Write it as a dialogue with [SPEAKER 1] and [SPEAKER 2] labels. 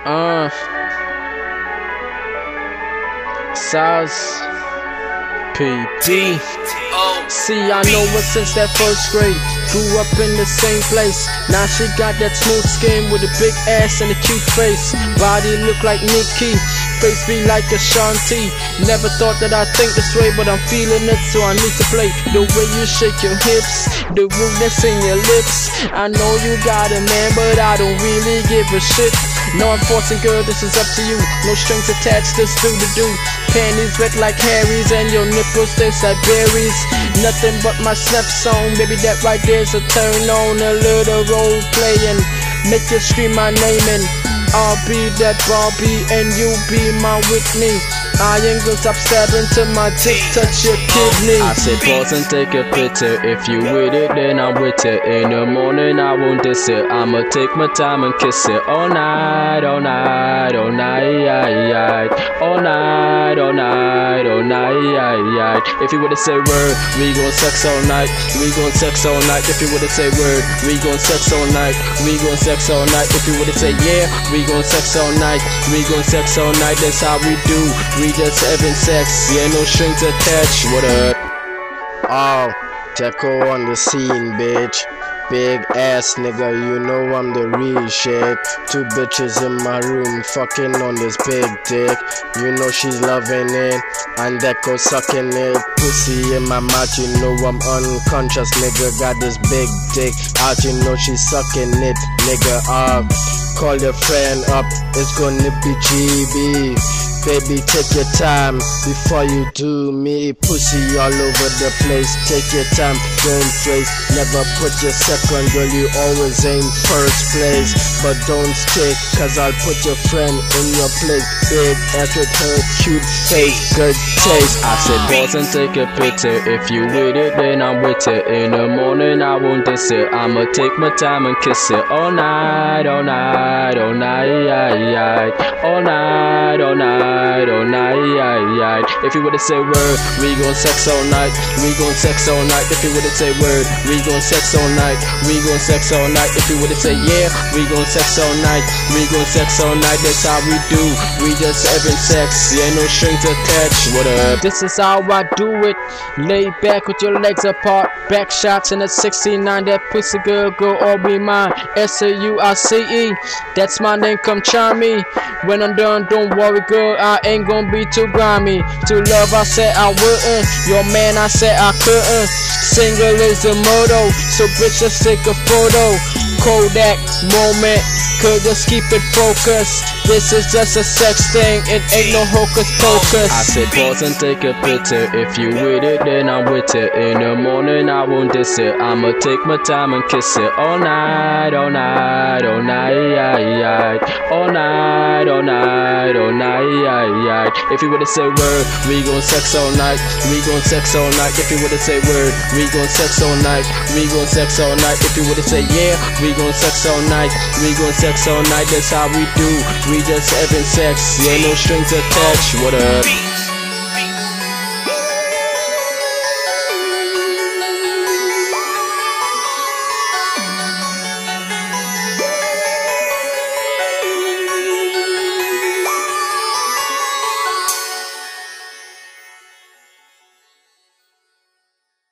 [SPEAKER 1] Uh, Sauce PD. See, I know her since that first grade. Grew up in the same place. Now she got that smooth skin with a big ass and a cute face. Body look like Nicki, face be like Ashanti. Never thought that I'd think this way, but I'm feeling it, so I need to play. The way you shake your hips, the rudeness in your lips. I know you got a man, but I don't really give a shit. No, I'm forcing, girl, this is up to you. No strings attached, just do the do. Panties wet like Harry's, and your nipples taste like berries. Nothing but my snap song, baby, that right there's a turn on. A little role playing, make you scream my name, and I'll be that Barbie and you be my Whitney. I ain't gonna stop stabbing till my dick touch your kidney. I said pause and take a picture. If you with it, then I'm with it. In the morning I won't diss it. I'ma take my time and kiss it. All night, all night, all night, all night, all night, all night. If you would've say word, we gon' sex all night. We gon' sex all night. If you would've say word, we gon' sex all night. We gon' sex all night. If you would've say yeah, we gon' sex all night. We gon' sex all night. That's how we do. We just having sex, yeah, no strings attached. What up?
[SPEAKER 2] Oh, Deco on the scene, bitch. Big ass nigga, you know I'm the real shit. Two bitches in my room, fucking on this big dick. You know she's loving it, and Deco sucking it. Pussy in my mouth, you know I'm unconscious, nigga. Got this big dick out, you know she's sucking it, nigga. Up, call your friend up, it's gonna be GB. Baby, take your time before you do me. Pussy all over the place. Take your time, don't place. Never put your second, girl, you always aim first place. But don't stick, cause I'll put your friend in your place. Big ass with her cute face, good taste.
[SPEAKER 1] I said pause and take a picture. If you with it, then I'm with it. In the morning I won't diss it. I'ma take my time and kiss it. All night, all night, all night, all night, all night. All night. If you would've say word, we gon' sex all night. We gon' sex all night. If you would've say word, we gon' sex all night. We gon' sex all night. If you would've say yeah, we gon' sex all night. We gon' sex all night. That's how we do. We just having sex. Yeah, no strings attached. What up? This is how I do it. Lay back with your legs apart. Back shots in a 69. That pussy girl go all be mine. SAUICE. That's my name. Come charm me. When I'm done, don't worry, girl. I ain't gonna be too grimy. To love, I said I wouldn't. Your man, I said I couldn't. Single is the motto, so bitch, just take a photo. Kodak moment, could just keep it focused. This is just a sex thing, it ain't no hocus pocus. I said pause and take a picture. If you with it, then I'm with it. In the morning I won't diss it. I'ma take my time and kiss it. All night, all night, all night, all night, all night, all night. If you would've say word, we gon' sex all night. We gon' sex all night. If you would've say word, we gon' sex all night. We gon' sex all night. If you would've say yeah, we gon' sex all night. We gon' sex all night. That's how we do. We just having sex. Yeah, no strings attached. What up?